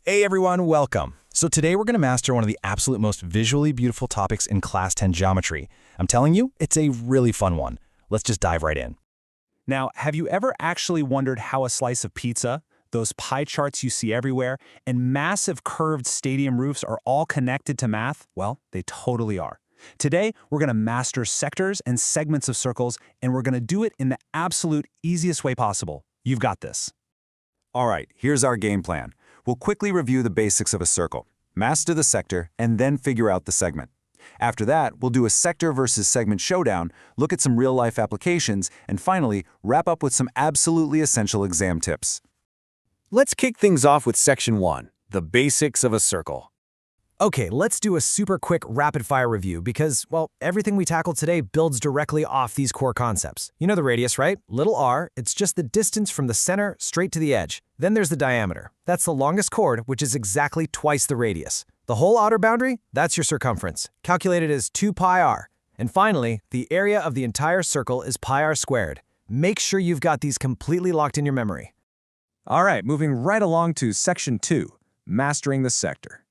Hey everyone, welcome. So today we're going to master one of the absolute most visually beautiful topics in Class 10 geometry. I'm telling you, it's a really fun one. Let's just dive right in. Now, have you ever actually wondered how a slice of pizza, those pie charts you see everywhere, and massive curved stadium roofs are all connected to math? Well, they totally are. Today, we're going to master sectors and segments of circles, and we're going to do it in the absolute easiest way possible. You've got this. All right, here's our game plan. We'll quickly review the basics of a circle, master the sector, and then figure out the segment. After that, we'll do a sector versus segment showdown, look at some real-life applications, and finally, wrap up with some absolutely essential exam tips. Let's kick things off with Section 1, the basics of a circle. Okay, let's do a super quick rapid-fire review because, well, everything we tackled today builds directly off these core concepts. You know the radius, right? Little r, it's just the distance from the center straight to the edge. Then there's the diameter. That's the longest chord, which is exactly twice the radius. The whole outer boundary, that's your circumference, calculated as 2 pi r. And finally, the area of the entire circle is pi r squared. Make sure you've got these completely locked in your memory. All right, moving right along to Section 2, mastering the sector.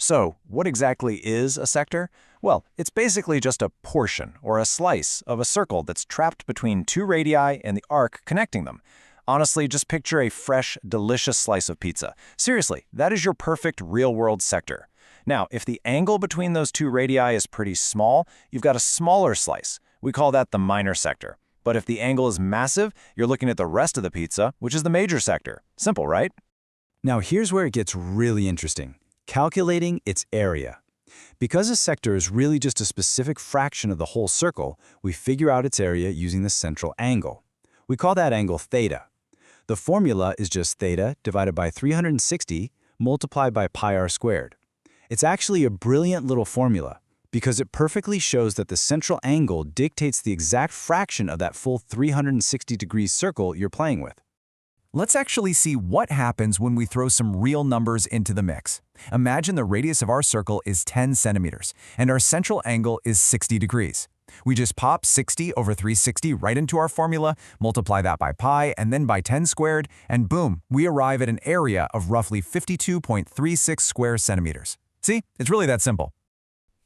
So, what exactly is a sector? Well, it's basically just a portion or a slice of a circle that's trapped between two radii and the arc connecting them. Honestly, just picture a fresh, delicious slice of pizza. Seriously, that is your perfect real-world sector. Now, if the angle between those two radii is pretty small, you've got a smaller slice. We call that the minor sector. But if the angle is massive, you're looking at the rest of the pizza, which is the major sector. Simple, right? Now here's where it gets really interesting. Calculating its area. Because a sector is really just a specific fraction of the whole circle, we figure out its area using the central angle. We call that angle theta. The formula is just theta divided by 360 multiplied by pi r squared. It's actually a brilliant little formula because it perfectly shows that the central angle dictates the exact fraction of that full 360-degree circle you're playing with. Let's actually see what happens when we throw some real numbers into the mix. Imagine the radius of our circle is 10 centimeters, and our central angle is 60 degrees. We just pop 60 over 360 right into our formula, multiply that by pi, and then by 10 squared, and boom, we arrive at an area of roughly 52.36 square centimeters. See, it's really that simple.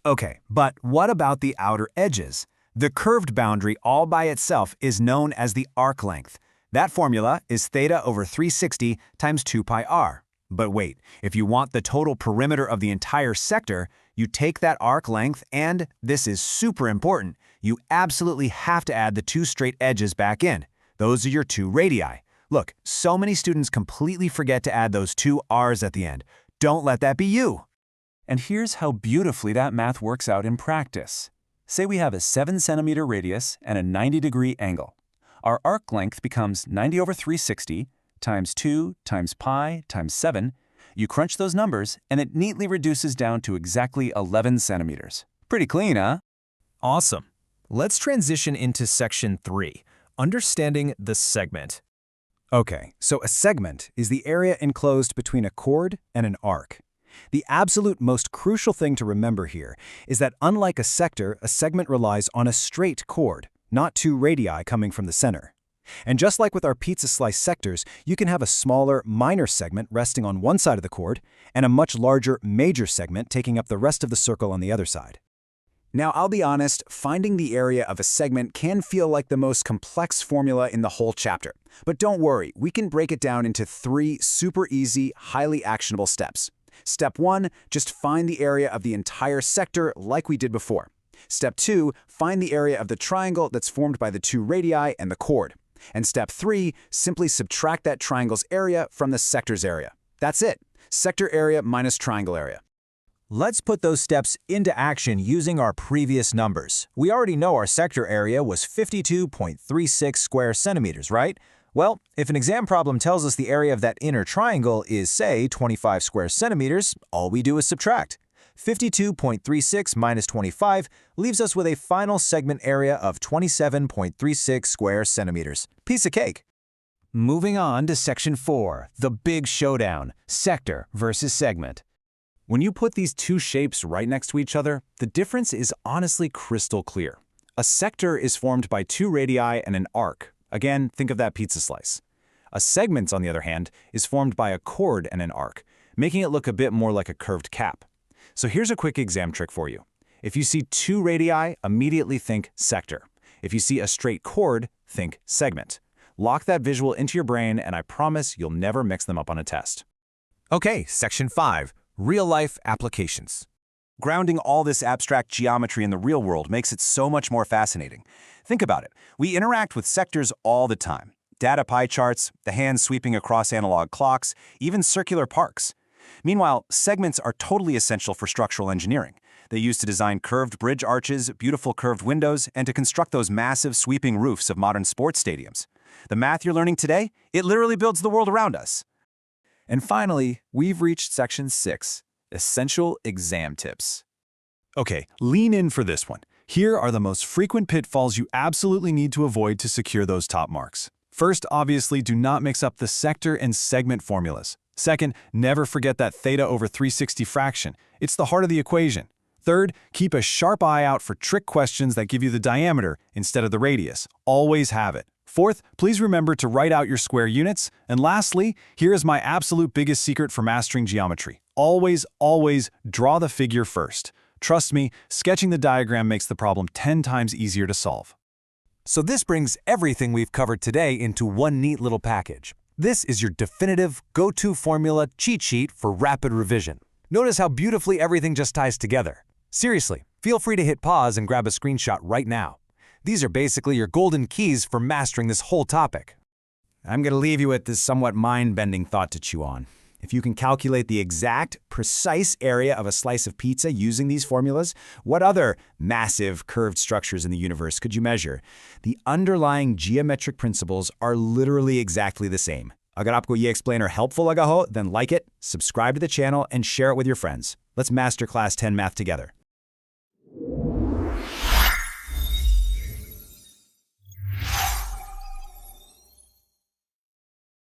Okay, but what about the outer edges? The curved boundary all by itself is known as the arc length. That formula is theta over 360 times 2 pi r. But wait, if you want the total perimeter of the entire sector, you take that arc length and, this is super important, you absolutely have to add the two straight edges back in. Those are your two radii. Look, so many students completely forget to add those two r's at the end. Don't let that be you. And here's how beautifully that math works out in practice. Say we have a 7-centimeter radius and a 90-degree angle. Our arc length becomes 90 over 360 times 2 times pi times 7. You crunch those numbers, and it neatly reduces down to exactly 11 centimeters. Pretty clean, huh? Awesome. Let's transition into Section 3, understanding the segment. Okay, so a segment is the area enclosed between a chord and an arc. The absolute most crucial thing to remember here is that unlike a sector, a segment relies on a straight chord, not two radii coming from the center. And just like with our pizza slice sectors, you can have a smaller, minor segment resting on one side of the chord and a much larger, major segment taking up the rest of the circle on the other side. Now, I'll be honest, finding the area of a segment can feel like the most complex formula in the whole chapter. But don't worry, we can break it down into 3 super easy, highly actionable steps. Step 1, just find the area of the entire sector like we did before. Step 2, find the area of the triangle that's formed by the two radii and the chord. And step 3, simply subtract that triangle's area from the sector's area. That's it. Sector area minus triangle area. Let's put those steps into action using our previous numbers. We already know our sector area was 52.36 square centimeters, right? Well, if an exam problem tells us the area of that inner triangle is, say, 25 square centimeters, all we do is subtract. 52.36 minus 25 leaves us with a final segment area of 27.36 square centimeters. Piece of cake. Moving on to Section 4, the big showdown, sector versus segment. When you put these two shapes right next to each other, the difference is honestly crystal clear. A sector is formed by two radii and an arc. Again, think of that pizza slice. A segment, on the other hand, is formed by a chord and an arc. making it look a bit more like a curved cap. So here's a quick exam trick for you. If you see two radii, immediately think sector. If you see a straight chord, think segment. Lock that visual into your brain, and I promise you'll never mix them up on a test. Okay, Section 5, Real-Life Applications. Grounding all this abstract geometry in the real world makes it so much more fascinating. Think about it. We interact with sectors all the time. Data pie charts, the hands sweeping across analog clocks, even circular parks. Meanwhile, segments are totally essential for structural engineering. They used to design curved bridge arches, beautiful curved windows, and to construct those massive sweeping roofs of modern sports stadiums. The math you're learning today, it literally builds the world around us. And finally, we've reached Section 6, Essential Exam Tips. Okay, lean in for this one. Here are the most frequent pitfalls you absolutely need to avoid to secure those top marks. First, obviously, do not mix up the sector and segment formulas. Second, never forget that theta over 360 fraction. It's the heart of the equation. Third, keep a sharp eye out for trick questions that give you the diameter instead of the radius. Always have it. Fourth, please remember to write out your square units. And lastly, here is my absolute biggest secret for mastering geometry. Always, always draw the figure first. Trust me, sketching the diagram makes the problem 10 times easier to solve. So this brings everything we've covered today into one neat little package. This is your definitive go-to formula cheat sheet for rapid revision. Notice how beautifully everything just ties together. Seriously, feel free to hit pause and grab a screenshot right now. These are basically your golden keys for mastering this whole topic. I'm going to leave you with this somewhat mind-bending thought to chew on. If you can calculate the exact, precise area of a slice of pizza using these formulas, what other massive curved structures in the universe could you measure? The underlying geometric principles are literally exactly the same. Agar aapko ye explainer helpful laga ho, then like it, subscribe to the channel, and share it with your friends. Let's master Class 10 math together.